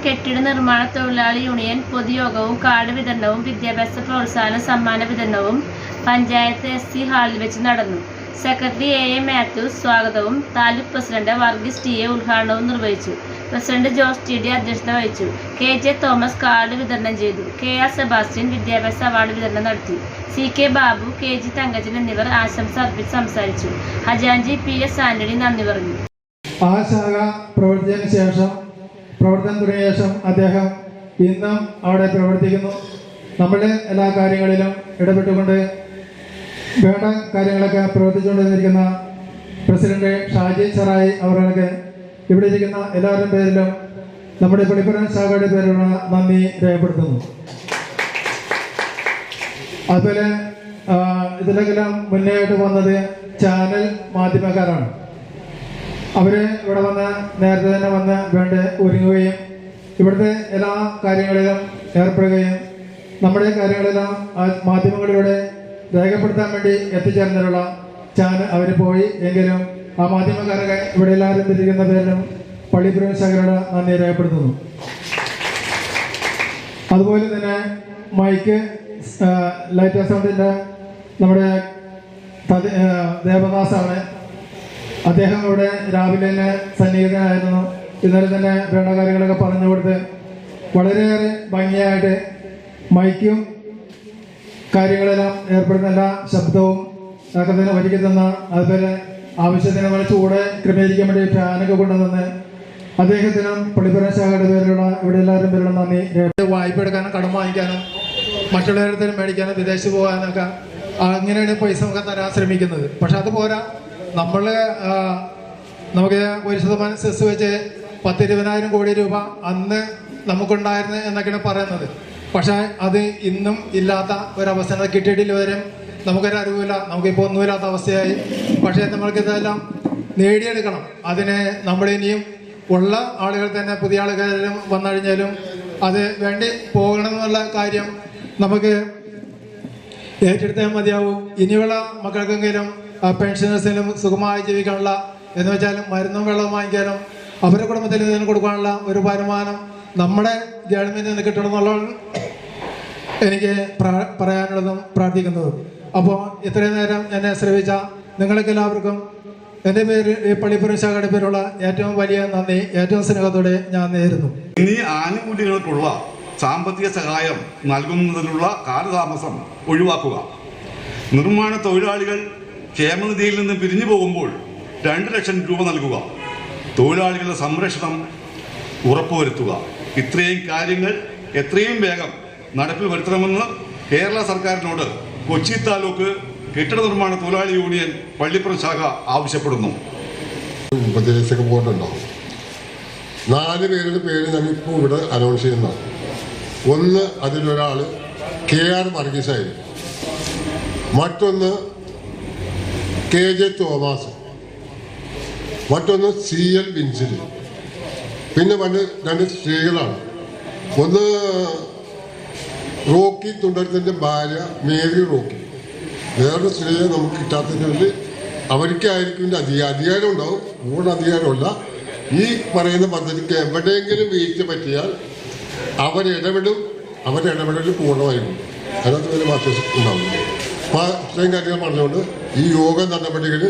കെട്ടിട നിർമ്മാണ തൊഴിലാളി യൂണിയൻ പൊതുയോഗവും കാർഡ് വിതരണവും വിദ്യാഭ്യാസ പ്രോത്സാഹന സമ്മാന വിതരണവും പഞ്ചായത്ത് SC ഹാളിൽ വെച്ച് നടന്നു. Secretary A. മാത്യൂസ് സ്വാഗതവും താലൂക്ക് പ്രസിഡന്റ് വർഗീസ് TA ഉദ്ഘാടനവും നിർവഹിച്ചു. പ്രസിഡന്റ് ജോസ് TD അധ്യക്ഷത വഹിച്ചു. KJ തോമസ് കാർഡ് വിതരണം ചെയ്തു. KR സെബാസ്റ്റ്യൻ വിദ്യാഭ്യാസ അവാർഡ് വിതരണം നടത്തി. CK ബാബു, KG തങ്കച്ചൻ എന്നിവർ ആശംസ അർപ്പിച്ച് സംസാരിച്ചു. ഹജാൻജി PS ആന്റണി നന്ദി പറഞ്ഞു. ആ ശാഖ പ്രവർത്തനം തുടങ്ങിയ ശേഷം അദ്ദേഹം ഇന്നും അവിടെ പ്രവർത്തിക്കുന്നു. നമ്മുടെ എല്ലാ കാര്യങ്ങളിലും ഇടപെട്ടുകൊണ്ട് വേണ്ട കാര്യങ്ങളൊക്കെ പ്രവർത്തിച്ചുകൊണ്ടിരിക്കുന്ന പ്രസിഡന്റ് ഷാജി സറായി അവർക്ക് ഇവിടെ ഇരിക്കുന്ന എല്ലാവരുടെ പേരിലും നമ്മുടെ പള്ളിപ്പുറം ശാഖയുടെ പേരിലുള്ള നന്ദി രേഖപ്പെടുത്തുന്നു. അതുപോലെ ഇതിലെല്ലാം മുന്നേയായിട്ട് വന്നത് ചാനൽ മാധ്യമക്കാരാണ്. അവര് ഇവിടെ വന്ന് നേരത്തെ തന്നെ വന്ന് വേണ്ട ഒരുങ്ങുകയും ഇവിടുത്തെ എല്ലാ കാര്യങ്ങളിലും ഏർപ്പെടുകയും നമ്മുടെ കാര്യങ്ങളെല്ലാം മാധ്യമങ്ങളിലൂടെ രേഖപ്പെടുത്താൻ വേണ്ടി എത്തിച്ചേർന്നിട്ടുള്ള അവർ പോയി എങ്കിലും ആ മാധ്യമക്കാരൊക്കെ ഇവിടെ എല്ലാവരും തിരിക്കുന്ന പേരിലും പള്ളിപ്പുറം ശാഖയുടെ നന്ദി രേഖപ്പെടുത്തുന്നു. അതുപോലെ തന്നെ മൈക്ക് ലൈറ്റ് സൗണ്ടിൻ്റെ നമ്മുടെ ദേവദാസാണ്. അദ്ദേഹം ഇവിടെ രാവിലെ തന്നെ സന്നിഹിതനായിരുന്നു. ഇന്നലെ തന്നെ വേണ്ട കാര്യങ്ങളൊക്കെ പറഞ്ഞു കൊടുത്ത് വളരെയേറെ ഭംഗിയായിട്ട് മൈക്കും കാര്യങ്ങളെല്ലാം ഏർപ്പെടുന്ന എല്ലാ ശബ്ദവും ഒക്കെ തന്നെ ഒരുക്കി തന്ന, അതുപോലെ ആവശ്യത്തിന് നമ്മൾ ചൂട് ക്രമീകരിക്കാൻ വേണ്ടി ഫാനൊക്കെ കൊണ്ടുതന്ന് അദ്ദേഹത്തിനും പള്ളിപ്പുറം ശാഖയുടെ പേരിലുള്ള ഇവിടെ എല്ലാവരും പേരിലുള്ള നന്ദി. വായ്പ എടുക്കാനും കടം വാങ്ങിക്കാനും മറ്റുള്ളവരുടെ മേടിക്കാനും വിദേശത്ത് പോകാനൊക്കെ അങ്ങനെയാണ് പൈസ നമുക്ക് തരാൻ ശ്രമിക്കുന്നത്. പക്ഷെ അത് പോരാ, നമുക്ക് 1% സെസ് വെച്ച് 10-20,000 കോടി രൂപ അന്ന് നമുക്കുണ്ടായിരുന്നു എന്നൊക്കെയാണ് പറയുന്നത്. പക്ഷേ അത് ഇന്നും ഇല്ലാത്ത ഒരവസ്ഥ കിട്ടിയിട്ടില്ല. വരും നമുക്കൊരു അറിവില്ല, നമുക്കിപ്പോൾ ഒന്നുമില്ലാത്ത അവസ്ഥയായി. പക്ഷേ നമ്മൾക്കിതെല്ലാം നേടിയെടുക്കണം. അതിന് നമ്മളിനിയും ഉള്ള ആളുകൾ തന്നെ പുതിയ ആളുകളിലും വന്നു കഴിഞ്ഞാലും അത് വേണ്ടി പോകണമെന്നുള്ള കാര്യം നമുക്ക് ഏറ്റെടുത്താൽ മതിയാവും. ഇനിയുള്ള മക്കൾക്കെങ്കിലും പെൻഷനേഴ്സിനും സുഖമായി ജീവിക്കാനുള്ള എന്ന് വെച്ചാലും മരുന്നും വെള്ളവും വാങ്ങിക്കാനും അവരുടെ കുടുംബത്തിൽ ഇതിന് കൊടുക്കാനുള്ള ഒരു വരുമാനം നമ്മുടെ ഗവൺമെന്റിൽ നിന്ന് കിട്ടണമെന്നുള്ളതാണ് എനിക്ക് പറയാനുള്ളതും പ്രാർത്ഥിക്കുന്നതും. അപ്പോൾ ഇത്രയും നേരം എന്നെ ശ്രമിച്ച നിങ്ങൾക്ക് എല്ലാവർക്കും എൻ്റെ പേര് ഈ പള്ളിപ്പുറം ശാഖയുടെ പേരുള്ള ഏറ്റവും വലിയ നന്ദി ഏറ്റവും സ്നേഹത്തോടെ ഞാൻ നേരുന്നു. ഇനി ആനുകൂല്യങ്ങൾക്കുള്ള സാമ്പത്തിക സഹായം നൽകുന്നതിനുള്ള കാലതാമസം ഒഴിവാക്കുക. നിർമ്മാണ തൊഴിലാളികൾ ക്ഷേമനിധിയിൽ നിന്ന് പിരിഞ്ഞു പോകുമ്പോൾ 2 ലക്ഷം രൂപ നൽകുക. തൊഴിലാളികളുടെ സംരക്ഷണം ഉറപ്പുവരുത്തുക. ഇത്രയും കാര്യങ്ങൾ എത്രയും വേഗം നടപ്പിൽ വരുത്തണമെന്ന് കേരള സർക്കാരിനോട് കൊച്ചി താലൂക്ക് കെട്ടിട നിർമ്മാണ തൊഴിലാളി യൂണിയൻ പള്ളിപ്പുറം ശാഖ ആവശ്യപ്പെടുന്നു. ഉപദേശക ബോർഡുണ്ടാവും. 4 പേരുടെ പേര് ഞങ്ങളിപ്പോൾ ഇവിടെ അനൗൺസ് ചെയ്യുന്നതാണ്. ഒന്ന്, അതിലൊരാൾ KR വർഗീസായിരുന്നു. മറ്റൊന്ന് KJ തോമസ്, മറ്റൊന്ന് CL വിൻസിലി. പിന്നെ 2 സ്ത്രീകളാണ്. ഒന്ന് റോക്കി തുണ്ടരത്തിൻ്റെ ഭാര്യ മേരി റോക്കി. വേറൊരു സ്ത്രീയെ നമുക്ക് കിട്ടാത്തതിനുള്ളിൽ അവർക്കായിരിക്കും അധികാരം ഉണ്ടാവും. കൂടുതൽ അധികാരമല്ല. ഈ പറയുന്ന പദ്ധതിക്ക് എവിടെയെങ്കിലും വീഴ്ച പറ്റിയാൽ അവരിടപെടൽ പൂർണ്ണമായിരിക്കും. അതിനകത്ത് വലിയ മാറ്റം ഉണ്ടാവും. അപ്പോൾ ഇത്രയും കാര്യങ്ങൾ പറഞ്ഞുകൊണ്ട് ഈ യോഗ നടപടികൾ